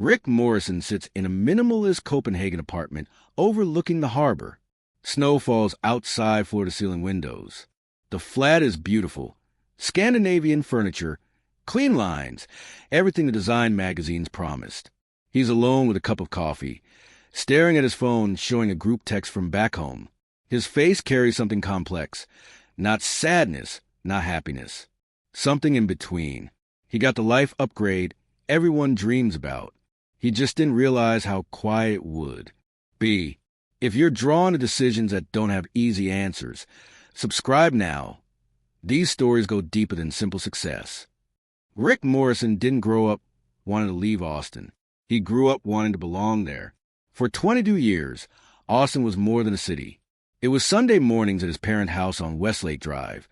Rick Morrison sits in a minimalist Copenhagen apartment overlooking the harbor. Snow falls outside floor-to-ceiling windows. The flat is beautiful. Scandinavian furniture, clean lines, everything the design magazines promised. He's alone with a cup of coffee, staring at his phone showing a group text from back home. His face carries something complex. Not sadness, not happiness. Something in between. He got the life upgrade everyone dreams about. He just didn't realize how quiet it would be. If you're drawn to decisions that don't have easy answers, subscribe now. These stories go deeper than simple success. Rick Morrison didn't grow up wanting to leave Austin. He grew up wanting to belong there. For 22 years, Austin was more than a city. It was Sunday mornings at his parent house on Westlake Drive,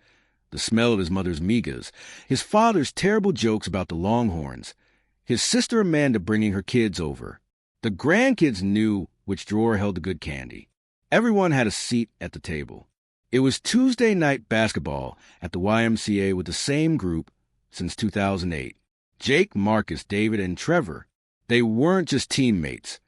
the smell of his mother's migas, his father's terrible jokes about the Longhorns, his sister Amanda bringing her kids over. The grandkids knew which drawer held the good candy. Everyone had a seat at the table. It was Tuesday night basketball at the YMCA with the same group since 2008. Jake, Marcus, David, and Trevor. They weren't just teammates.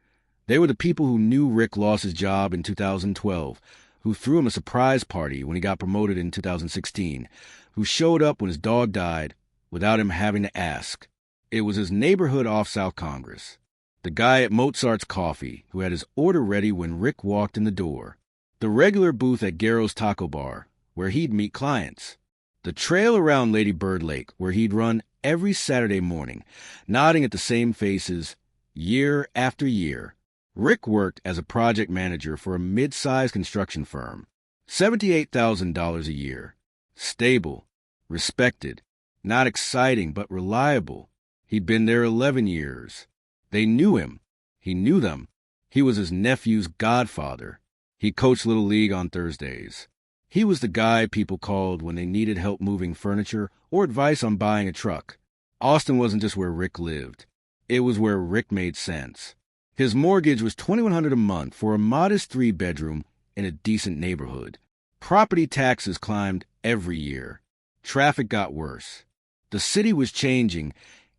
They were the people who knew Rick lost his job in 2012, who threw him a surprise party when he got promoted in 2016, who showed up when his dog died without him having to ask. It was his neighborhood off South Congress. The guy at Mozart's Coffee who had his order ready when Rick walked in the door. The regular booth at Garrow's Taco Bar where he'd meet clients. The trail around Lady Bird Lake where he'd run every Saturday morning, nodding at the same faces year after year. Rick worked as a project manager for a mid-sized construction firm. $78,000 a year. Stable. Respected. Not exciting, but reliable. He'd been there 11 years. They knew him. He knew them. He was his nephew's godfather. He coached Little League on Thursdays. He was the guy people called when they needed help moving furniture or advice on buying a truck. Austin wasn't just where Rick lived. It was where Rick made sense. His mortgage was $2,100 a month for a modest 3-bedroom in a decent neighborhood. Property taxes climbed every year. Traffic got worse. The city was changing.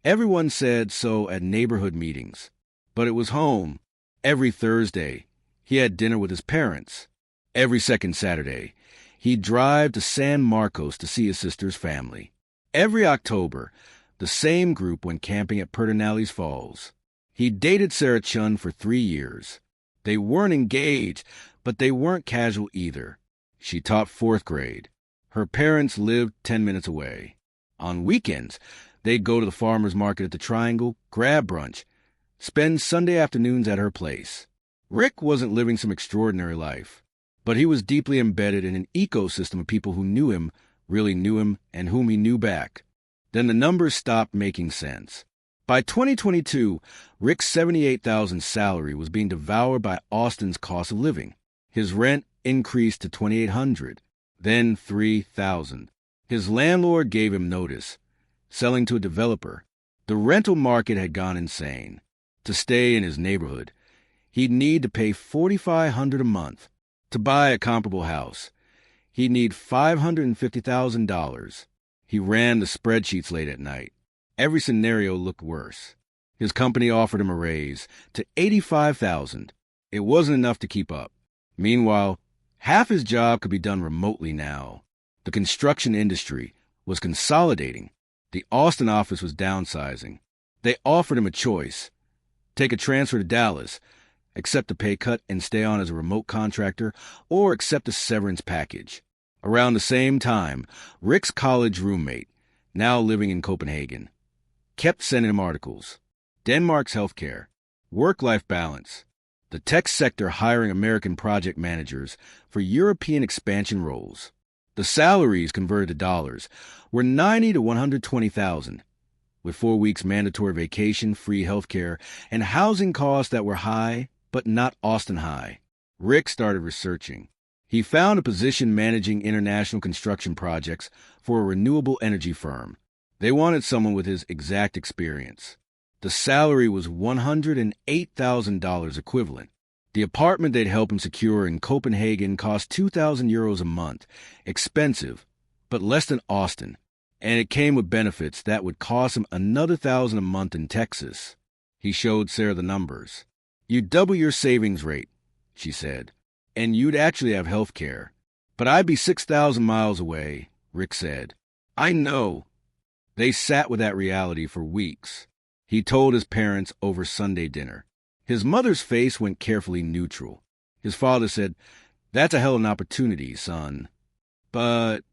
Everyone said so at neighborhood meetings. But it was home. Every Thursday, he had dinner with his parents. Every second Saturday, he'd drive to San Marcos to see his sister's family. Every October, the same group went camping at Pedernales Falls. He dated Sarah Chun for 3 years. They weren't engaged, but they weren't casual either. She taught 4th grade. Her parents lived 10 minutes away. On weekends, they'd go to the farmer's market at the Triangle, grab brunch, spend Sunday afternoons at her place. Rick wasn't living some extraordinary life, but he was deeply embedded in an ecosystem of people who knew him, really knew him, and whom he knew back. Then the numbers stopped making sense. By 2022, Rick's $78,000 salary was being devoured by Austin's cost of living. His rent increased to $2,800, then $3,000. His landlord gave him notice, selling to a developer. The rental market had gone insane. To stay in his neighborhood, he'd need to pay $4,500 a month. To buy a comparable house, he'd need $550,000. He ran the spreadsheets late at night. Every scenario looked worse. His company offered him a raise to $85,000. It wasn't enough to keep up. Meanwhile, half his job could be done remotely now. The construction industry was consolidating. The Austin office was downsizing. They offered him a choice. Take a transfer to Dallas, accept a pay cut and stay on as a remote contractor, or accept a severance package. Around the same time, Rick's college roommate, now living in Copenhagen, kept sending him articles. Denmark's healthcare, work-life balance, the tech sector hiring American project managers for European expansion roles. The salaries converted to dollars were $90,000 to $120,000, with 4 weeks mandatory vacation, free healthcare, and housing costs that were high, but not Austin high. Rick started researching. He found a position managing international construction projects for a renewable energy firm. They wanted someone with his exact experience. The salary was $108,000 equivalent. The apartment they'd help him secure in Copenhagen cost €2,000 a month. Expensive, but less than Austin. And it came with benefits that would cost him another $1,000 a month in Texas. He showed Sarah the numbers. "You'd double your savings rate," she said, "and you'd actually have health care. But I'd be 6,000 miles away," Rick said. "I know." They sat with that reality for weeks. He told his parents over Sunday dinner. His mother's face went carefully neutral. His father said, "That's a hell of an opportunity, son." "But,"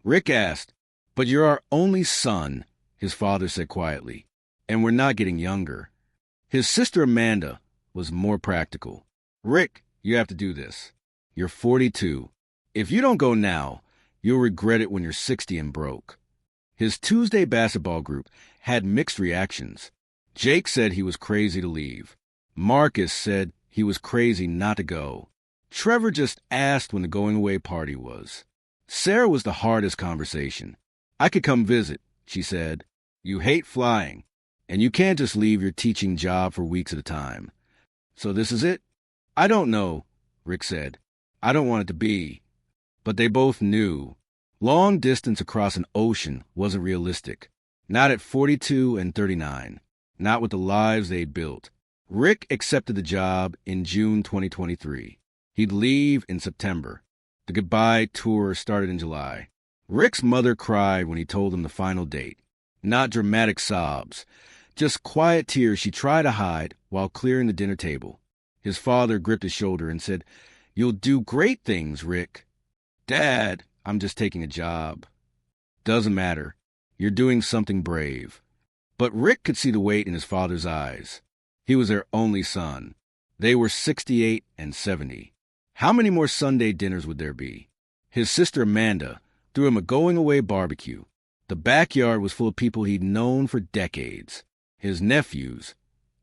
Rick asked, "but you're our only son," his father said quietly, "and we're not getting younger." His sister Amanda was more practical. "Rick, you have to do this. You're 42. If you don't go now, you'll regret it when you're 60 and broke." His Tuesday basketball group had mixed reactions. Jake said he was crazy to leave. Marcus said he was crazy not to go. Trevor just asked when the going-away party was. Sarah was the hardest conversation. "I could come visit," she said. "You hate flying, and you can't just leave your teaching job for weeks at a time." "So this is it?" "I don't know," Rick said. "I don't want it to be." But they both knew. Long distance across an ocean wasn't realistic. Not at 42 and 39. Not with the lives they'd built. Rick accepted the job in June 2023. He'd leave in September. The goodbye tour started in July. Rick's mother cried when he told them the final date. Not dramatic sobs, just quiet tears she tried to hide while clearing the dinner table. His father gripped his shoulder and said, "You'll do great things, Rick." "Dad, I'm just taking a job." "Doesn't matter. You're doing something brave." But Rick could see the weight in his father's eyes. He was their only son. They were 68 and 70. How many more Sunday dinners would there be? His sister Amanda threw him a going-away barbecue. The backyard was full of people he'd known for decades. His nephews,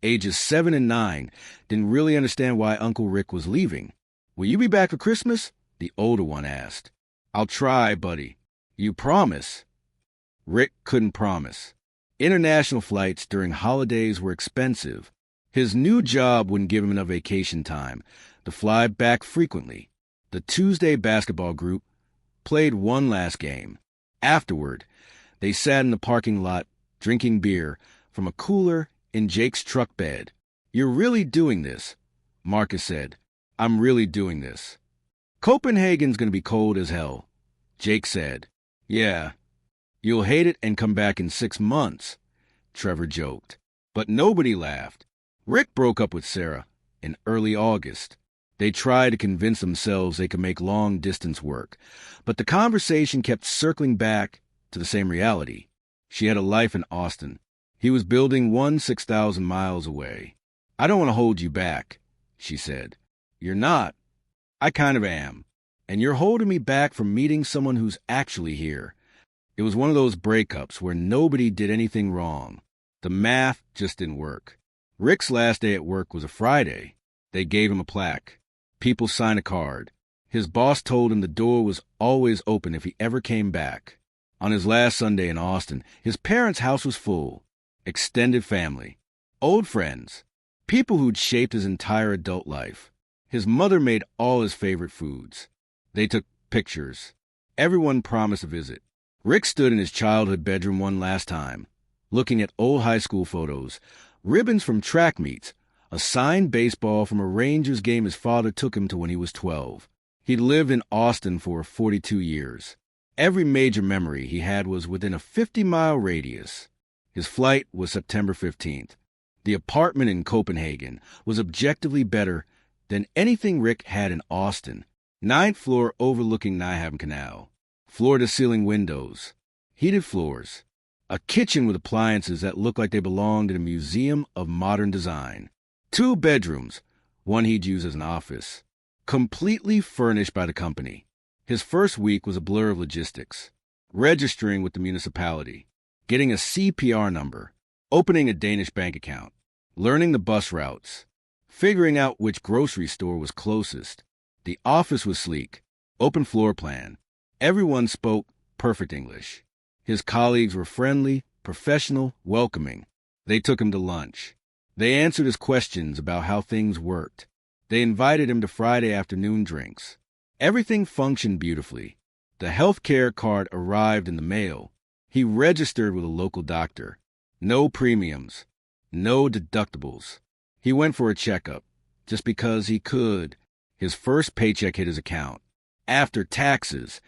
ages 7 and 9, didn't really understand why Uncle Rick was leaving. "Will you be back for Christmas?" the older one asked. "I'll try, buddy." "You promise?" Rick couldn't promise. International flights during holidays were expensive. His new job wouldn't give him enough vacation time to fly back frequently. The Tuesday basketball group played one last game. Afterward, they sat in the parking lot drinking beer from a cooler in Jake's truck bed. "You're really doing this," Marcus said. "I'm really doing this." "Copenhagen's going to be cold as hell," Jake said. "Yeah. You'll hate it and come back in 6 months," Trevor joked. But nobody laughed. Rick broke up with Sarah in early August. They tried to convince themselves they could make long-distance work, but the conversation kept circling back to the same reality. She had a life in Austin. He was building one 6,000 miles away. "I don't want to hold you back," she said. "You're not." "I kind of am. And you're holding me back from meeting someone who's actually here." It was one of those breakups where nobody did anything wrong. The math just didn't work. Rick's last day at work was a Friday. They gave him a plaque. People signed a card. His boss told him the door was always open if he ever came back. On his last Sunday in Austin, his parents' house was full. Extended family. Old friends. People who'd shaped his entire adult life. His mother made all his favorite foods. They took pictures. Everyone promised a visit. Rick stood in his childhood bedroom one last time, looking at old high school photos, ribbons from track meets, a signed baseball from a Rangers game his father took him to when he was 12. He'd lived in Austin for 42 years. Every major memory he had was within a 50-mile radius. His flight was September 15th. The apartment in Copenhagen was objectively better than anything Rick had in Austin. 9th floor overlooking Nyhavn Canal. Floor-to-ceiling windows. Heated floors. A kitchen with appliances that looked like they belonged in a museum of modern design. 2 bedrooms, one he'd use as an office. Completely furnished by the company. His first week was a blur of logistics. Registering with the municipality. Getting a CPR number. Opening a Danish bank account. Learning the bus routes. Figuring out which grocery store was closest. The office was sleek. Open floor plan. Everyone spoke perfect English. His colleagues were friendly, professional, welcoming. They took him to lunch. They answered his questions about how things worked. They invited him to Friday afternoon drinks. Everything functioned beautifully. The health care card arrived in the mail. He registered with a local doctor. No premiums. No deductibles. He went for a checkup, just because he could. His first paycheck hit his account. After taxes,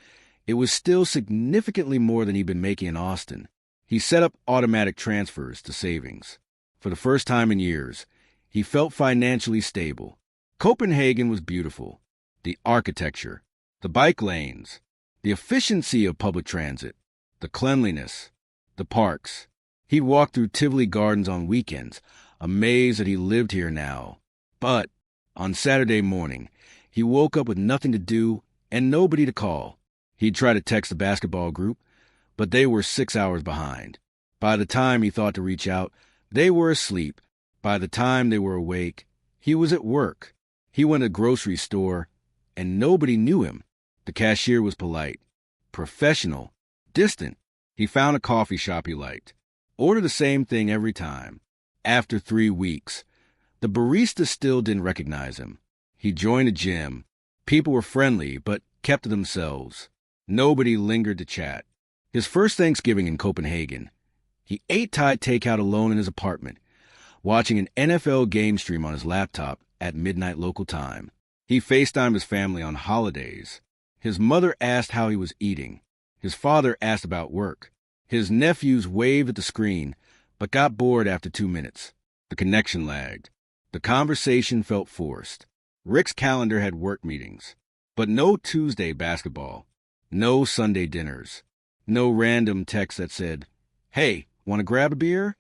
it was still significantly more than he'd been making in Austin. He set up automatic transfers to savings. For the first time in years, he felt financially stable. Copenhagen was beautiful. The architecture, the bike lanes, the efficiency of public transit, the cleanliness, the parks. He'd walk through Tivoli Gardens on weekends, amazed that he lived here now. But on Saturday morning, he woke up with nothing to do and nobody to call. He'd try to text the basketball group, but they were 6 hours behind. By the time he thought to reach out, they were asleep. By the time they were awake, he was at work. He went to the grocery store, and nobody knew him. The cashier was polite, professional, distant. He found a coffee shop he liked. Ordered the same thing every time. After 3 weeks, the barista still didn't recognize him. He joined a gym. People were friendly, but kept to themselves. Nobody lingered to chat. His first Thanksgiving in Copenhagen, he ate Thai takeout alone in his apartment, watching an NFL game stream on his laptop at midnight local time. He FaceTimed his family on holidays. His mother asked how he was eating. His father asked about work. His nephews waved at the screen, but got bored after 2 minutes. The connection lagged. The conversation felt forced. Rick's calendar had work meetings, but no Tuesday basketball, no Sunday dinners, no random text that said, "Hey, want to grab a beer?"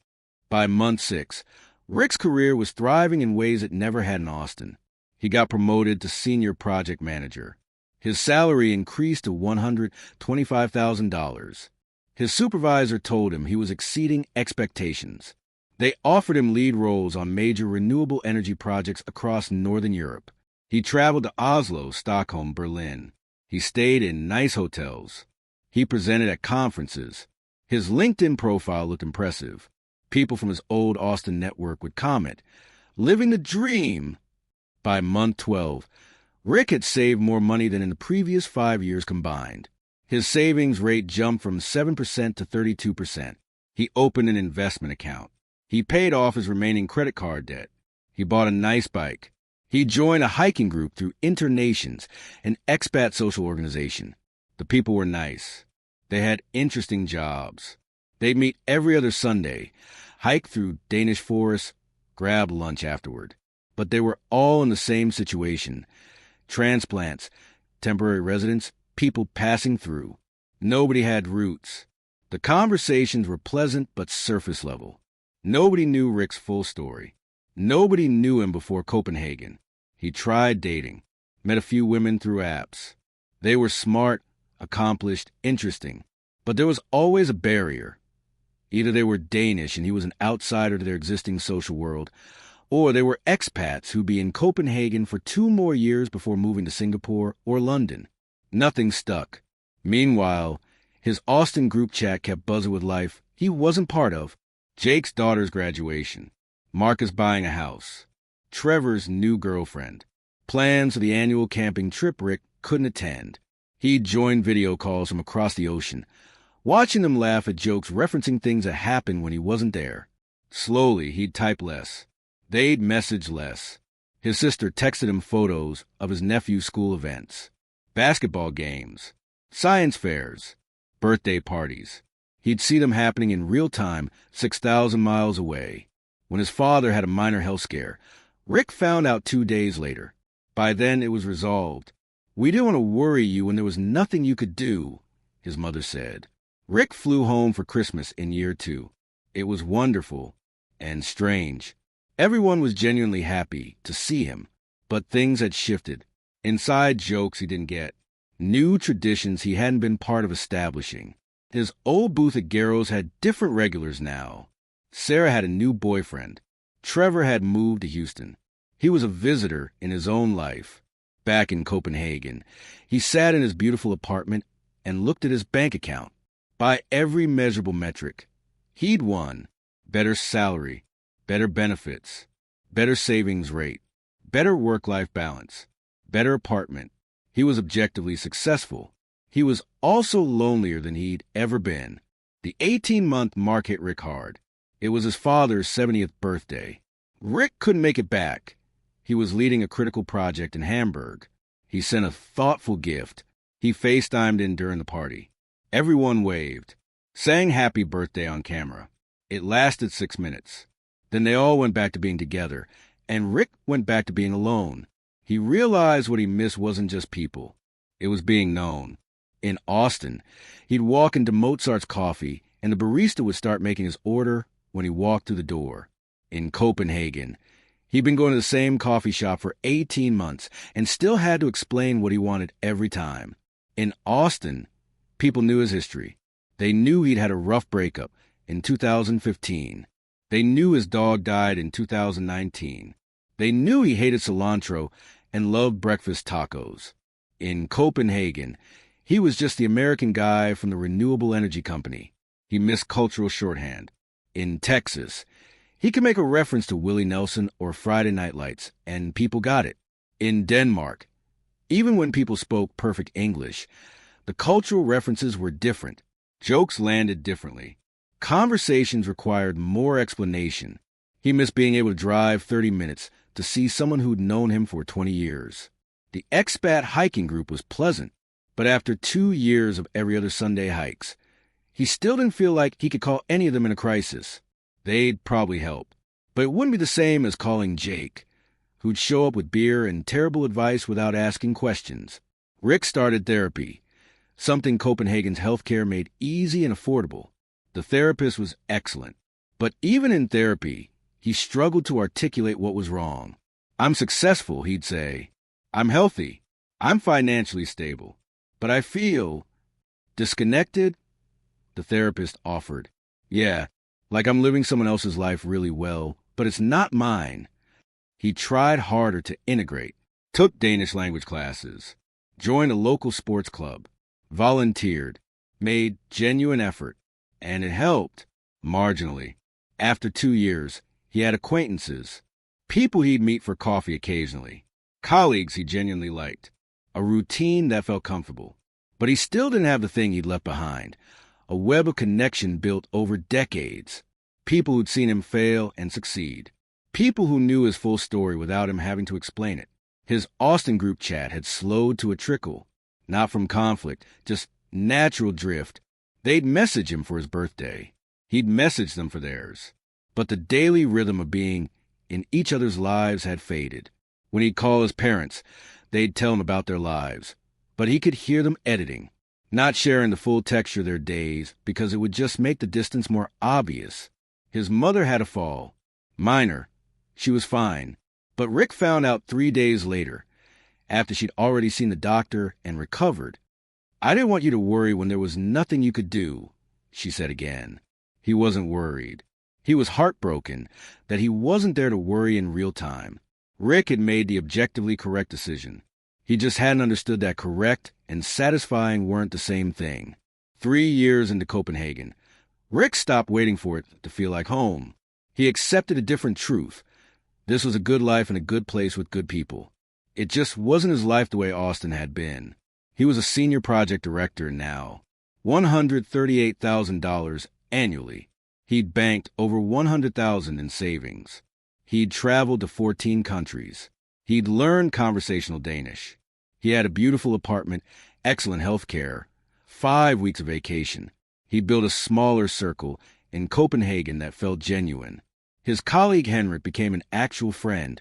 By month 6, Rick's career was thriving in ways it never had in Austin. He got promoted to senior project manager. His salary increased to $125,000. His supervisor told him he was exceeding expectations. They offered him lead roles on major renewable energy projects across Northern Europe. He traveled to Oslo, Stockholm, Berlin. He stayed in nice hotels. He presented at conferences. His LinkedIn profile looked impressive. People from his old Austin network would comment, "Living the dream." By month 12, Rick had saved more money than in the previous 5 years combined. His savings rate jumped from 7% to 32%. He opened an investment account. He paid off his remaining credit card debt. He bought a nice bike. He joined a hiking group through Internations, an expat social organization. The people were nice. They had interesting jobs. They'd meet every other Sunday, hike through Danish forests, grab lunch afterward. But they were all in the same situation. Transplants, temporary residents, people passing through. Nobody had roots. The conversations were pleasant but surface level. Nobody knew Rick's full story. Nobody knew him before Copenhagen. He tried dating, met a few women through apps. They were smart, accomplished, interesting. But there was always a barrier. Either they were Danish and he was an outsider to their existing social world, or they were expats who'd be in Copenhagen for 2 more years before moving to Singapore or London. Nothing stuck. Meanwhile, his Austin group chat kept buzzing with life he wasn't part of. Jake's daughter's graduation, Marcus buying a house, Trevor's new girlfriend, plans for the annual camping trip Rick couldn't attend. He'd join video calls from across the ocean, watching them laugh at jokes referencing things that happened when he wasn't there. Slowly, he'd type less. They'd message less. His sister texted him photos of his nephew's school events, basketball games, science fairs, birthday parties. He'd see them happening in real time 6,000 miles away. When his father had a minor health scare, Rick found out 2 days later. By then, it was resolved. "We didn't want to worry you when there was nothing you could do," his mother said. Rick flew home for Christmas in year 2. It was wonderful and strange. Everyone was genuinely happy to see him, but things had shifted. Inside jokes he didn't get. New traditions he hadn't been part of establishing. His old booth at Garrow's had different regulars now. Sarah had a new boyfriend. Trevor had moved to Houston. He was a visitor in his own life. Back in Copenhagen, he sat in his beautiful apartment and looked at his bank account. By every measurable metric, he'd won. Better salary, better benefits, better savings rate, better work-life balance, better apartment. He was objectively successful. He was also lonelier than he'd ever been. The 18-month mark hit Rick hard. It was his father's 70th birthday. Rick couldn't make it back. He was leading a critical project in Hamburg. He sent a thoughtful gift. He FaceTimed in during the party. Everyone waved, sang happy birthday on camera. It lasted 6 minutes. Then they all went back to being together, and Rick went back to being alone. He realized what he missed wasn't just people. It was being known. In Austin, he'd walk into Mozart's Coffee, and the barista would start making his order when he walked through the door. In Copenhagen, he'd been going to the same coffee shop for 18 months and still had to explain what he wanted every time. In Austin, people knew his history. They knew he'd had a rough breakup in 2015. They knew his dog died in 2019. They knew he hated cilantro and loved breakfast tacos. In Copenhagen, he was just the American guy from the renewable energy company. He missed cultural shorthand. In Texas, he could make a reference to Willie Nelson or Friday Night Lights, and people got it. In Denmark, even when people spoke perfect English, the cultural references were different. Jokes landed differently. Conversations required more explanation. He missed being able to drive 30 minutes to see someone who'd known him for 20 years. The expat hiking group was pleasant, but after 2 years of every other Sunday hikes, he still didn't feel like he could call any of them in a crisis. They'd probably help, but it wouldn't be the same as calling Jake, who'd show up with beer and terrible advice without asking questions. Rick started therapy, something Copenhagen's healthcare made easy and affordable. The therapist was excellent, but even in therapy, he struggled to articulate what was wrong. "I'm successful," he'd say. "I'm healthy. I'm financially stable. But I feel disconnected," the therapist offered. "Yeah, like I'm living someone else's life really well, but it's not mine." He tried harder to integrate, took Danish language classes, joined a local sports club, volunteered, made genuine effort, and it helped, marginally. After 2 years, he had acquaintances, people he'd meet for coffee occasionally, colleagues he genuinely liked, a routine that felt comfortable. But he still didn't have the thing he'd left behind, a web of connection built over decades, people who'd seen him fail and succeed, people who knew his full story without him having to explain it. His Austin group chat had slowed to a trickle, not from conflict, just natural drift. They'd message him for his birthday. He'd message them for theirs. But the daily rhythm of being in each other's lives had faded. When he'd call his parents, they'd tell him about their lives. But he could hear them editing, not sharing the full texture of their days because it would just make the distance more obvious. His mother had a fall. Minor. She was fine. But Rick found out 3 days later, after she'd already seen the doctor and recovered. "I didn't want you to worry when there was nothing you could do," she said again. He wasn't worried. He was heartbroken that he wasn't there to worry in real time. Rick had made the objectively correct decision. He just hadn't understood that correct and satisfying weren't the same thing. 3 years into Copenhagen, Rick stopped waiting for it to feel like home. He accepted a different truth. This was a good life and a good place with good people. It just wasn't his life the way Austin had been. He was a senior project director now. $138,000 annually. He'd banked over $100,000 in savings. He'd traveled to 14 countries. He'd learned conversational Danish. He had a beautiful apartment, excellent health care, 5 weeks of vacation. He'd built a smaller circle in Copenhagen that felt genuine. His colleague Henrik became an actual friend,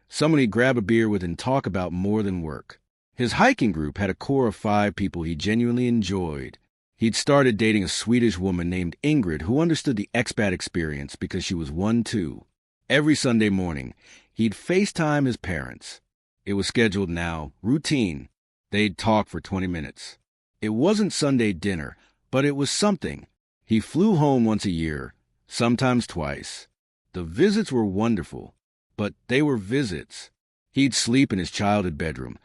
someone he'd grab a beer with and talk about more than work. His hiking group had a core of 5 people he genuinely enjoyed. He'd started dating a Swedish woman named Ingrid who understood the expat experience because she was one too. Every Sunday morning, he'd FaceTime his parents. It was scheduled now, routine. They'd talk for 20 minutes. It wasn't Sunday dinner, but it was something. He flew home once a year, sometimes twice. The visits were wonderful, but they were visits. He'd sleep in his childhood bedroom,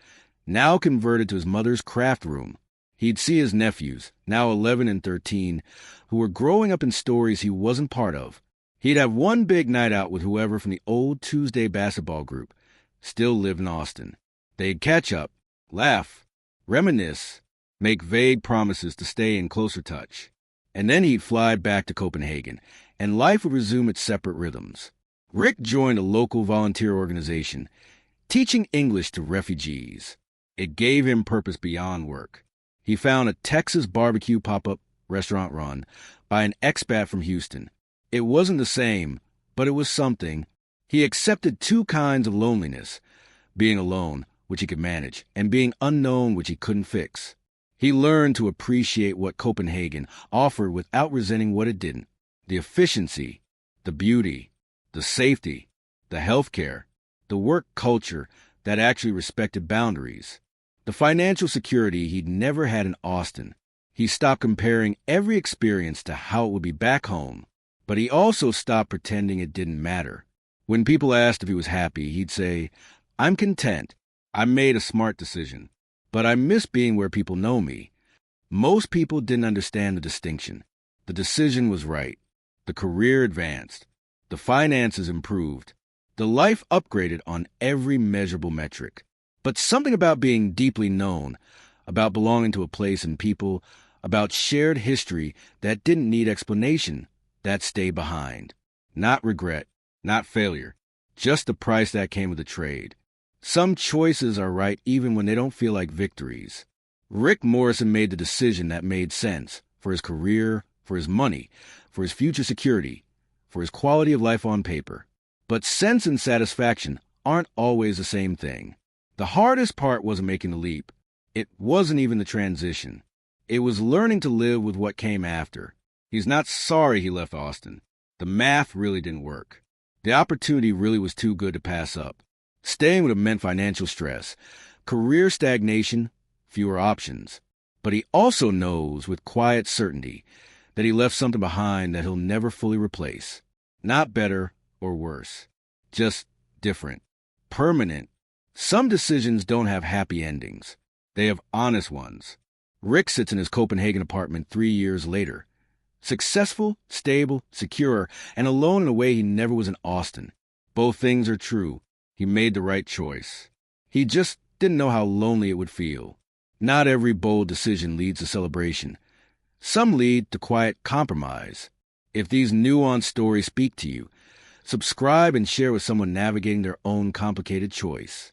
now converted to his mother's craft room. He'd see his nephews, now 11 and 13, who were growing up in stories he wasn't part of. He'd have one big night out with whoever from the old Tuesday basketball group, still lived in Austin. They'd catch up, laugh, reminisce, make vague promises to stay in closer touch. And then he'd fly back to Copenhagen and life would resume its separate rhythms. Rick joined a local volunteer organization, teaching English to refugees. It gave him purpose beyond work. He found a Texas barbecue pop-up restaurant run by an expat from Houston. It wasn't the same, but it was something. He accepted two kinds of loneliness, being alone, which he could manage, and being unknown, which he couldn't fix. He learned to appreciate what Copenhagen offered without resenting what it didn't. The efficiency, the beauty, the safety, the healthcare, the work culture that actually respected boundaries, the financial security he'd never had in Austin. He stopped comparing every experience to how it would be back home, but he also stopped pretending it didn't matter. When people asked if he was happy, he'd say, "I'm content. I made a smart decision, but I miss being where people know me." Most people didn't understand the distinction. The decision was right. The career advanced. The finances improved. The life upgraded on every measurable metric. But something about being deeply known, about belonging to a place and people, about shared history that didn't need explanation, that stayed behind. Not regret, not failure, just the price that came with the trade. Some choices are right even when they don't feel like victories. Rick Morrison made the decision that made sense for his career, for his money, for his future security, for his quality of life on paper. But sense and satisfaction aren't always the same thing. The hardest part wasn't making the leap. It wasn't even the transition. It was learning to live with what came after. He's not sorry he left Austin. The math really didn't work. The opportunity really was too good to pass up. Staying would have meant financial stress, career stagnation, fewer options. But he also knows with quiet certainty that he left something behind that he'll never fully replace. Not better or worse, just different, permanent. Some decisions don't have happy endings. They have honest ones. Rick sits in his Copenhagen apartment 3 years later. Successful, stable, secure, and alone in a way he never was in Austin. Both things are true. He made the right choice. He just didn't know how lonely it would feel. Not every bold decision leads to celebration. Some lead to quiet compromise. If these nuanced stories speak to you, subscribe and share with someone navigating their own complicated choice.